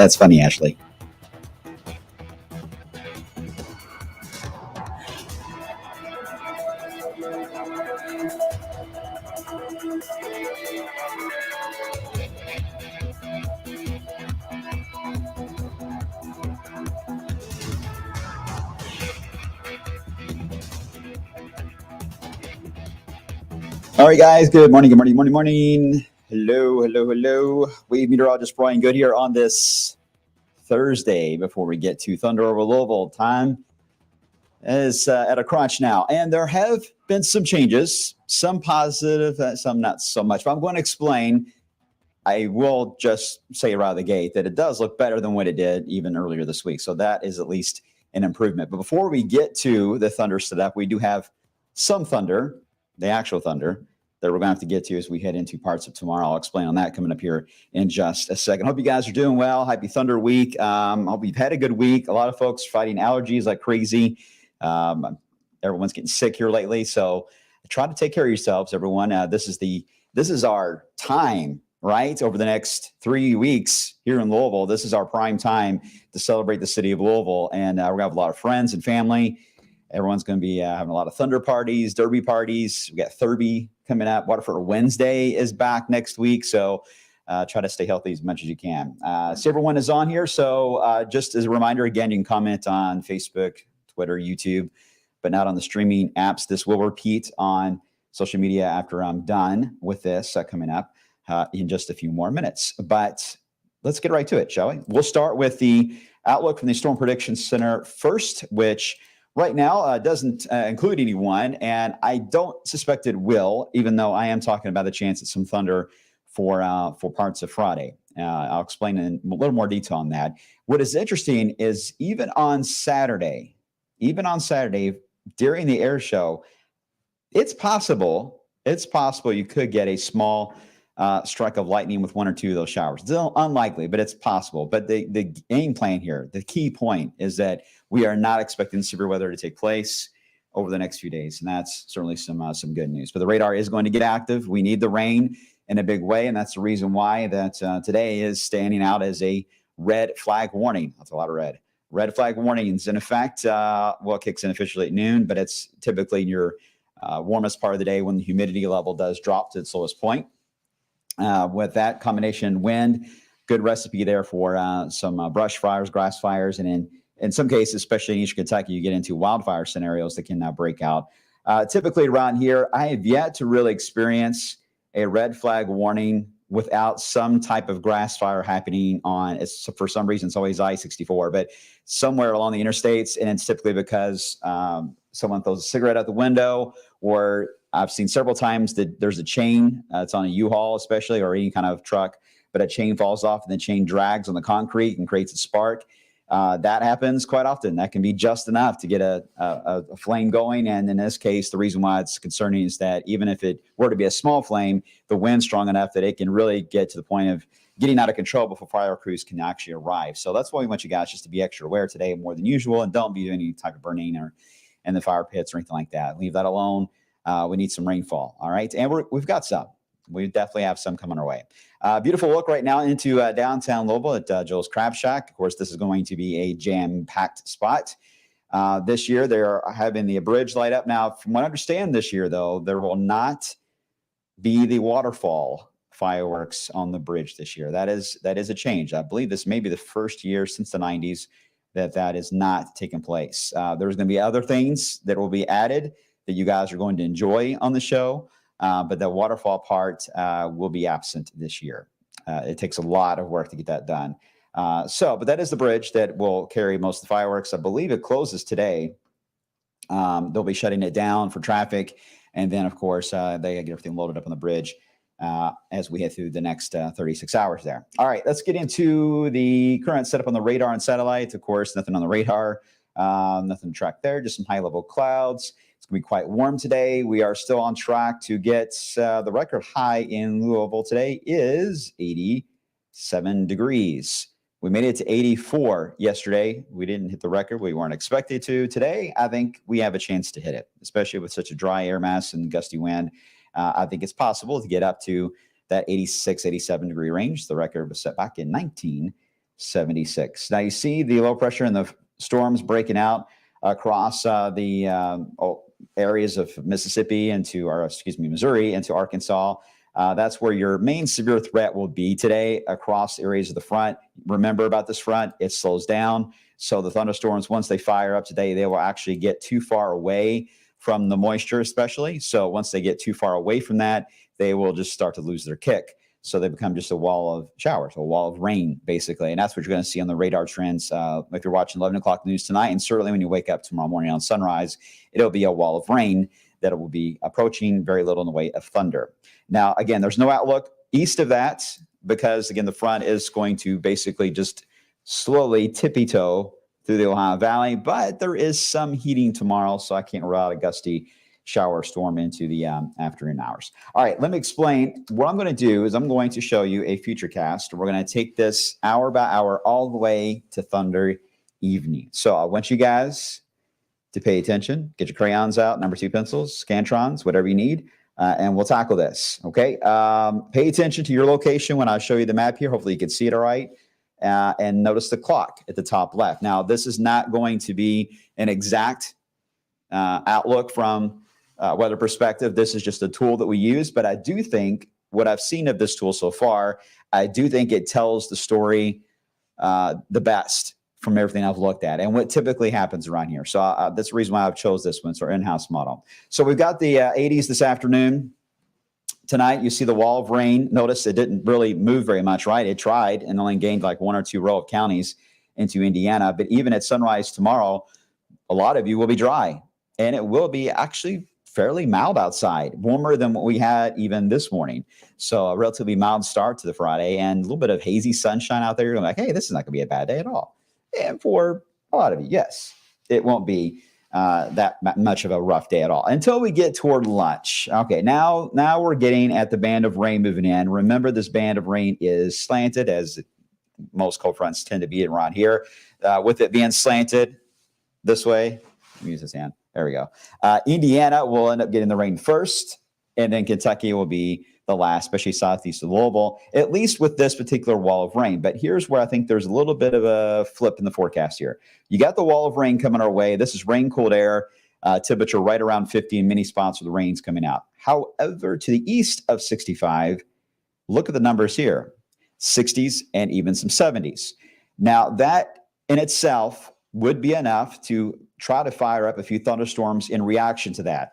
That's funny, Ashley. All right, guys. Good morning. Good morning. Morning. Morning. Hello. Hello. Hello. Wave meteorologist Brian Good here on this Thursday. Before we get to Thunder over Louisville, time is at a crunch now, and there have been some changes. Some positive, some not so much. But I'm going to explain. I will just say right out of the gate that it does look better than what it did even earlier this week. So that is at least an improvement. But before we get to the Thunder setup, we do have some thunder, the actual thunder, that we're going to have to get to as we head into parts of tomorrow. I'll explain on that coming up here in just a second. Hope you guys are doing well. Happy Thunder Week. Hope you've had a good week. A lot of folks fighting allergies like crazy. Everyone's getting sick here lately. So try to take care of yourselves, everyone. This is our time, right? Over the next 3 weeks here in Louisville, this is our prime time to celebrate the city of Louisville. And we're going to have a lot of friends and family. Everyone's going to be having a lot of Thunder parties, Derby parties. We got Thurby coming up. Waterford Wednesday is back next week. So try to stay healthy as much as you can. So everyone is on here. So just as a reminder, again, you can comment on Facebook, Twitter, YouTube, but not on the streaming apps. This will repeat on social media after I'm done with this coming up in just a few more minutes. But let's get right to it, shall we? We'll start with the outlook from the Storm Prediction Center first, which right now doesn't include anyone, and I don't suspect it will, even though I am talking about the chance of some thunder for parts of Friday. I'll explain in a little more detail on that. What is interesting is even on Saturday during the air show, it's possible you could get a small strike of lightning with one or two of those showers. It's unlikely, but it's possible. But the game plan here, the key point is that we are not expecting severe weather to take place over the next few days, and that's certainly some good news. But the radar is going to get active. We need the rain in a big way, and that's the reason why that today is standing out as a red flag warning. That's a lot of red. Red flag warnings in effect. It kicks in officially at noon, but it's typically in your warmest part of the day when the humidity level does drop to its lowest point. With that combination wind, good recipe there for some brush fires, grass fires, and in some cases, especially in Eastern Kentucky, you get into wildfire scenarios that can now break out. Typically around here, I have yet to really experience a red flag warning without some type of grass fire happening for some reason, it's always I-64, but somewhere along the interstates, and it's typically because someone throws a cigarette out the window, or I've seen several times that there's a chain, it's on a U-Haul especially, or any kind of truck, but a chain falls off and the chain drags on the concrete and creates a spark. That happens quite often. That can be just enough to get a flame going. And in this case, the reason why it's concerning is that even if it were to be a small flame, the wind's strong enough that it can really get to the point of getting out of control before fire crews can actually arrive. So that's why we want you guys just to be extra aware today more than usual, and don't be doing any type of burning or in the fire pits or anything like that. Leave that alone. We need some rainfall. All right. And we've got some. We definitely have some coming our way. Beautiful look right now into downtown Louisville at Joel's Crab Shack. Of course, this is going to be a jam-packed spot. This year, they're having the bridge light up. Now, from what I understand this year, though, there will not be the waterfall fireworks on the bridge this year. That is a change. I believe this may be the first year since the 90s that is not taking place. There's going to be other things that will be added that you guys are going to enjoy on the show. But the waterfall part will be absent this year. It takes a lot of work to get that done. But that is the bridge that will carry most of the fireworks. I believe it closes today. They'll be shutting it down for traffic. And then, of course, they get everything loaded up on the bridge as we head through the next 36 hours there. All right, let's get into the current setup on the radar and satellites. Of course, nothing on the radar, nothing to track there, just some high-level clouds. It's going to be quite warm today. We are still on track to get the record high in Louisville today is 87 degrees. We made it to 84 yesterday. We didn't hit the record. We weren't expected to. Today, I think we have a chance to hit it, especially with such a dry air mass and gusty wind. I think it's possible to get up to that 86, 87 degree range. The record was set back in 1976. Now you see the low pressure and the storms breaking out across the areas of Mississippi Missouri into Arkansas. That's where your main severe threat will be today across areas of the front. Remember about this front, it slows down. So the thunderstorms, once they fire up today, they will actually get too far away from the moisture, especially. So once they get too far away from that, they will just start to lose their kick. So they become just a wall of showers, a wall of rain, basically. And that's what you're going to see on the radar trends. If you're watching 11 o'clock news tonight, and certainly when you wake up tomorrow morning on sunrise, it'll be a wall of rain that will be approaching, very little in the way of thunder. Now, again, there's no outlook east of that because, again, the front is going to basically just slowly tippy-toe through the Ohio Valley, but there is some heating tomorrow, so I can't rule out a gusty shower storm into the afternoon hours. All right, let me explain. What I'm going to do is I'm going to show you a FUTURECAST. We're going to take this hour by hour all the way to thunder evening. So I want you guys to pay attention. Get your crayons out, number 2 pencils, Scantrons, whatever you need, and we'll tackle this, okay? Pay attention to your location when I show you the map here. Hopefully you can see it all right. And notice the clock at the top left. Now, this is not going to be an exact outlook from weather perspective. This is just a tool that we use, but I do think what I've seen of this tool so far, I do think it tells the story the best from everything I've looked at and what typically happens around here. So that's the reason why I've chose this one. It's our in-house model. So we've got the 80s this afternoon. Tonight, you see the wall of rain. Notice it didn't really move very much, right? It tried and only gained like 1 or 2 row of counties into Indiana. But even at sunrise tomorrow, a lot of you will be dry. And it will be actually fairly mild outside, warmer than what we had even this morning. So a relatively mild start to the Friday and a little bit of hazy sunshine out there. You're like, hey, this is not going to be a bad day at all. And for a lot of you, yes, it won't be that much of a rough day at all until we get toward lunch. Okay, now we're getting at the band of rain moving in. Remember, this band of rain is slanted, as most cold fronts tend to be around here. With it being slanted this way, let me use this hand. There we go. Indiana will end up getting the rain first, and then Kentucky will be the last, especially southeast of Louisville, at least with this particular wall of rain. But here's where I think there's a little bit of a flip in the forecast here. You got the wall of rain coming our way. This is rain, cold air, temperature right around 50 in many spots where the rain's coming out. However, to the east of 65, look at the numbers here, 60s and even some 70s. Now, that in itself would be enough to try to fire up a few thunderstorms in reaction to that.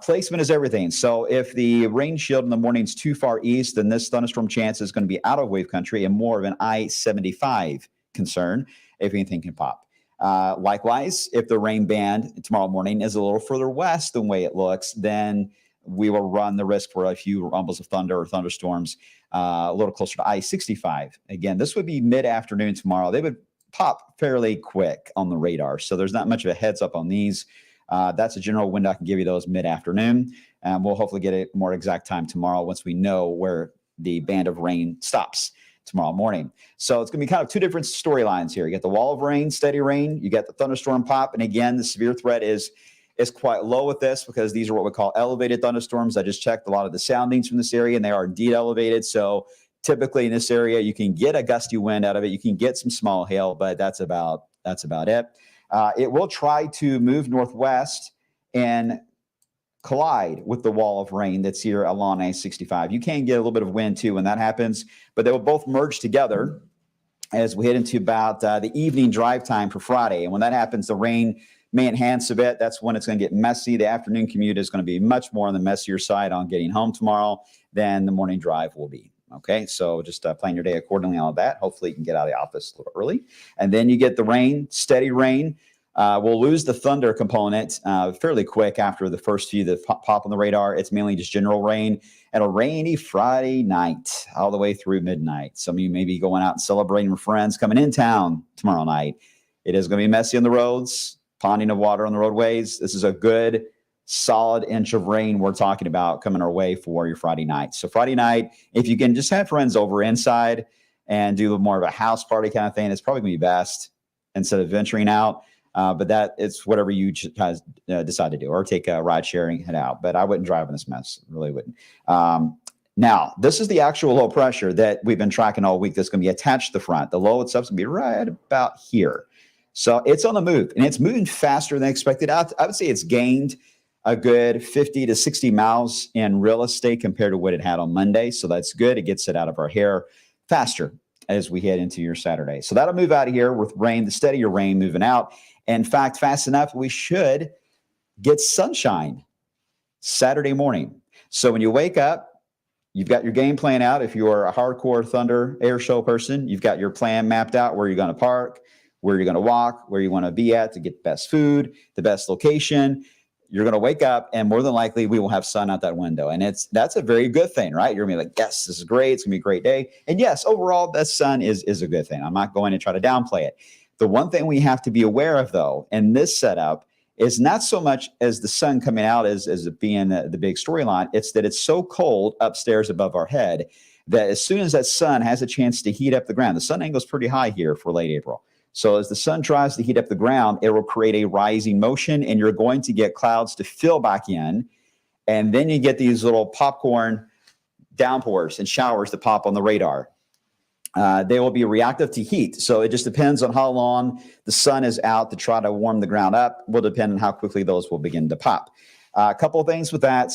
Placement is everything. So if the rain shield in the morning is too far east, then this thunderstorm chance is going to be out of wave country and more of an I-75 concern if anything can pop. Likewise, if the rain band tomorrow morning is a little further west than the way it looks, then we will run the risk for a few rumbles of thunder or thunderstorms a little closer to I-65. Again, this would be mid-afternoon tomorrow. They would pop fairly quick on the radar. So there's not much of a heads up on these. That's a general window. I can give you those mid-afternoon. We'll hopefully get a more exact time tomorrow once we know where the band of rain stops tomorrow morning. So it's going to be kind of two different storylines here. You get the wall of rain, steady rain. You get the thunderstorm pop. And again, the severe threat is quite low with this because these are what we call elevated thunderstorms. I just checked a lot of the soundings from this area, and they are indeed elevated. So typically in this area, you can get a gusty wind out of it. You can get some small hail, but that's about it. It will try to move northwest and collide with the wall of rain that's here along I-65. You can get a little bit of wind too when that happens, but they will both merge together as we head into about the evening drive time for Friday. And when that happens, the rain may enhance a bit. That's when it's going to get messy. The afternoon commute is going to be much more on the messier side on getting home tomorrow than the morning drive will be. Okay, so just plan your day accordingly on that. Hopefully you can get out of the office a little early. And then you get the rain, steady rain. We'll lose the thunder component fairly quick after the first few that pop on the radar. It's mainly just general rain and a rainy Friday night all the way through midnight. Some of you may be going out and celebrating with friends coming in town tomorrow night. It is going to be messy on the roads, ponding of water on the roadways. This is a good, solid inch of rain we're talking about coming our way for your Friday night. So Friday night, if you can just have friends over inside and do more of a house party kind of thing, it's probably going to be best instead of venturing out. But that it's whatever you guys decide to do, or take a ride sharing, head out. But I wouldn't drive in this mess, really wouldn't. Now, this is the actual low pressure that we've been tracking all week that's going to be attached to the front. The low itself is going to be right about here. So it's on the move, and it's moving faster than expected. I would say it's gained a good 50 to 60 miles in real estate compared to what it had on Monday. So that's good. It gets it out of our hair faster as we head into your Saturday. So that'll move out of here with rain, the steadier rain moving out. In fact, fast enough, we should get sunshine Saturday morning. So when you wake up, you've got your game plan out. If you're a hardcore Thunder Air Show person, you've got your plan mapped out where you're going to park, where you're going to walk, where you want to be at to get the best food, the best location. You're going to wake up, and more than likely, we will have sun out that window. And that's a very good thing, right? You're going to be like, yes, this is great. It's going to be a great day. And yes, overall, that sun is a good thing. I'm not going to try to downplay it. The one thing we have to be aware of, though, in this setup is not so much as the sun coming out as it being the big storyline. It's that it's so cold upstairs above our head that as soon as that sun has a chance to heat up the ground, the sun angle is pretty high here for late April. So as the sun tries to heat up the ground, it will create a rising motion, and you're going to get clouds to fill back in. And then you get these little popcorn downpours and showers that pop on the radar. They will be reactive to heat. So it just depends on how long the sun is out to try to warm the ground up. Will depend on how quickly those will begin to pop. A couple of things with that.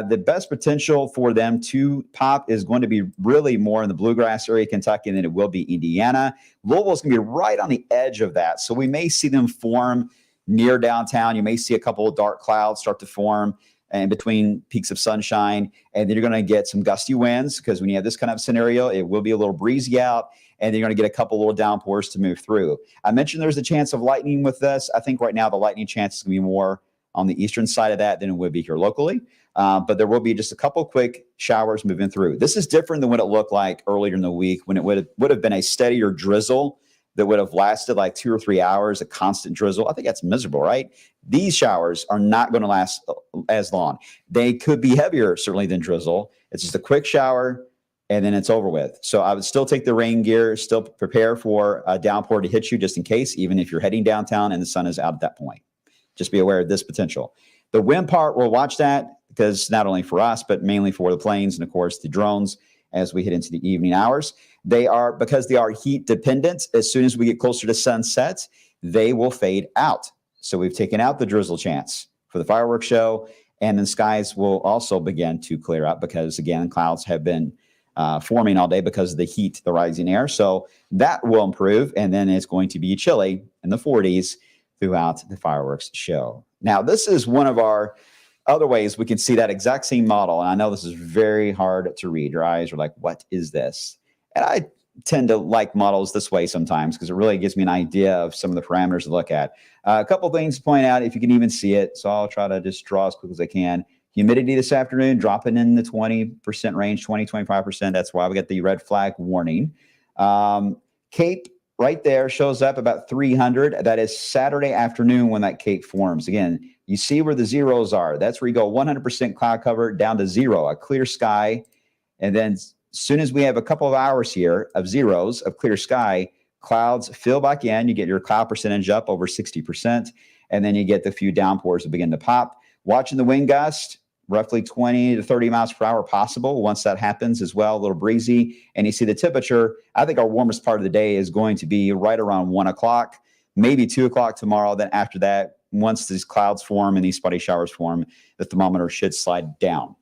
The best potential for them to pop is going to be really more in the bluegrass area of Kentucky than it will be Indiana. Louisville is going to be right on the edge of that. So we may see them form near downtown. You may see a couple of dark clouds start to form in between peaks of sunshine. And then you're going to get some gusty winds because when you have this kind of scenario, it will be a little breezy out. And then you're going to get a couple little downpours to move through. I mentioned there's a chance of lightning with this. I think right now the lightning chance is going to be more on the eastern side of that than it would be here locally. But there will be just a couple quick showers moving through. This is different than what it looked like earlier in the week when it would have been a steadier drizzle that would have lasted like 2 or 3 hours, a constant drizzle. I think that's miserable, right? These showers are not going to last as long. They could be heavier, certainly, than drizzle. It's just a quick shower, and then it's over with. So I would still take the rain gear, still prepare for a downpour to hit you just in case, even if you're heading downtown and the sun is out at that point. Just be aware of this potential. The wind part, we'll watch that because not only for us, but mainly for the planes and, of course, the drones as we head into the evening hours. Because they are heat dependent, as soon as we get closer to sunset, they will fade out. So we've taken out the drizzle chance for the fireworks show, and then skies will also begin to clear up because, again, clouds have been forming all day because of the heat, the rising air. So that will improve, and then it's going to be chilly in the 40s throughout the fireworks show. Now, this is one of our other ways we can see that exact same model. And I know this is very hard to read. Your eyes are like, what is this? And I tend to like models this way sometimes because it really gives me an idea of some of the parameters to look at. A couple things to point out if you can even see it. So I'll try to just draw as quick as I can. Humidity this afternoon, dropping in the 20% range, 20, 25%. That's why we got the red flag warning. Cape right there shows up about 300. That is Saturday afternoon when that cape forms. Again, you see where the zeros are. That's where you go 100% cloud cover down to zero, a clear sky. And then as soon as we have a couple of hours here of zeros of clear sky, clouds fill back in. You get your cloud percentage up over 60%. And then you get the few downpours that begin to pop. Watching the wind gust, roughly 20 to 30 miles per hour possible once that happens as well, a little breezy. And you see the temperature. I think our warmest part of the day is going to be right around 1 o'clock, maybe 2 o'clock tomorrow. Then after that, once these clouds form and these spotty showers form, the thermometer should slide down.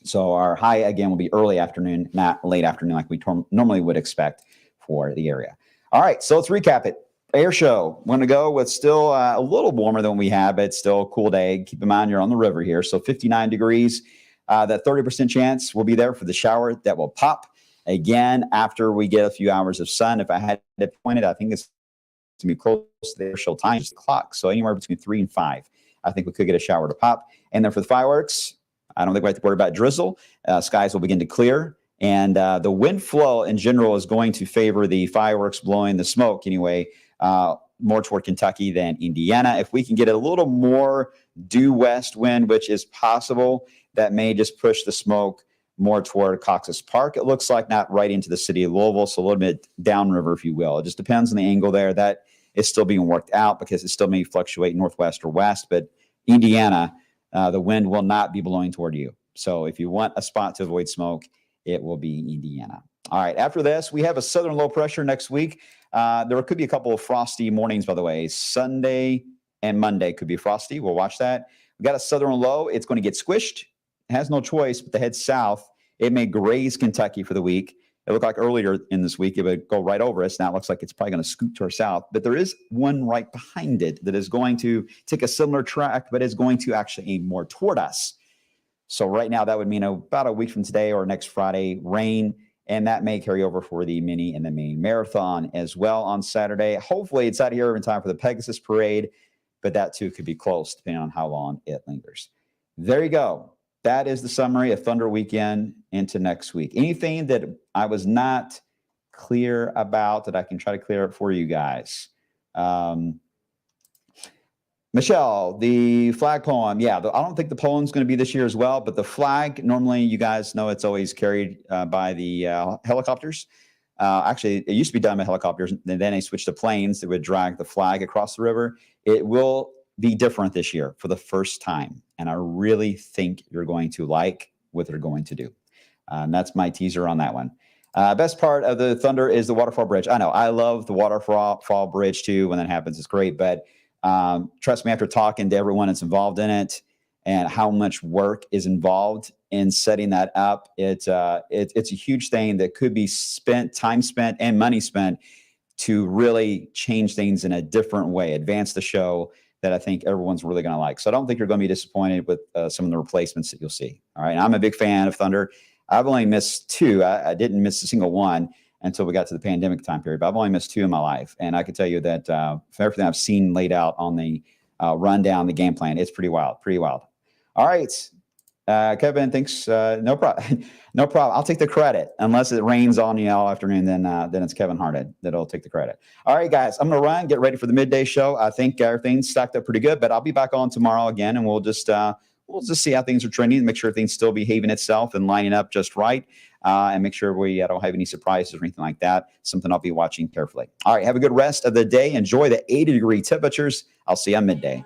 So our high, again, will be early afternoon, not late afternoon like we normally would expect for the area. All right, so let's recap it. Air show. Want to go with still a little warmer than we have, but it's still a cool day. Keep in mind you're on the river here. So 59 degrees. That 30% chance will be there for the shower that will pop again after we get a few hours of sun. If I had to point it, I think it's going to be close to the air show time, just the clock. So anywhere between 3 and 5, I think we could get a shower to pop. And then for the fireworks, I don't think we have to worry about drizzle. Skies will begin to clear. And the wind flow in general is going to favor the fireworks blowing the smoke anyway, more toward Kentucky than Indiana. If we can get a little more due west wind, which is possible, that may just push the smoke more toward Cox's Park. It looks like not right into the city of Louisville, so a little bit downriver, if you will. It just depends on the angle there. That is still being worked out because it still may fluctuate northwest or west. But Indiana, the wind will not be blowing toward you. So if you want a spot to avoid smoke, it will be Indiana. All right, after this, we have a southern low pressure next week. There could be a couple of frosty mornings, by the way. Sunday and Monday could be frosty. We'll watch that. We got a southern low. It's going to get squished. It has no choice but to head south. It may graze Kentucky for the week. It looked like earlier in this week it would go right over us. Now it looks like it's probably going to scoot to our south. But there is one right behind it that is going to take a similar track, but is going to actually aim more toward us. So right now that would mean about a week from today or next Friday, rain. And that may carry over for the mini and the main marathon as well on Saturday. Hopefully it's out here in time for the Pegasus Parade, but that too could be close depending on how long it lingers. There you go. That is the summary of Thunder Weekend into next week. Anything that I was not clear about that I can try to clear up for you guys? Michelle, the flag poem. Yeah, I don't think the poem's going to be this year as well, but the flag, normally you guys know it's always carried by the helicopters. Actually, it used to be done by helicopters, and then they switched to planes that would drag the flag across the river. It will be different this year for the first time, and I really think you're going to like what they're going to do. And that's my teaser on that one. Best part of the Thunder is the waterfall bridge. I know, I love the waterfall bridge too. When that happens, it's great, but trust me, after talking to everyone that's involved in it and how much work is involved in setting that up, it's a huge thing that could be time spent and money spent to really change things in a different way, advance the show that I think everyone's really going to like. So I don't think you're going to be disappointed with some of the replacements that you'll see. All right. I'm a big fan of Thunder. I've only missed 2. I didn't miss a single one until we got to the pandemic time period, but I've only missed 2 in my life. And I can tell you that for everything I've seen laid out on the rundown, the game plan, it's pretty wild, pretty wild. All right. Kevin thinks, no problem. No problem. I'll take the credit unless it rains on you all afternoon. Then it's Kevin Harted that'll take the credit. All right, guys, I'm going to run, get ready for the midday show. I think everything's stacked up pretty good, but I'll be back on tomorrow again, and we'll just see how things are trending, make sure things still behaving itself and lining up just right, and make sure we don't have any surprises or anything like that. Something I'll be watching carefully. All right, have a good rest of the day. Enjoy the 80-degree temperatures. I'll see you on midday.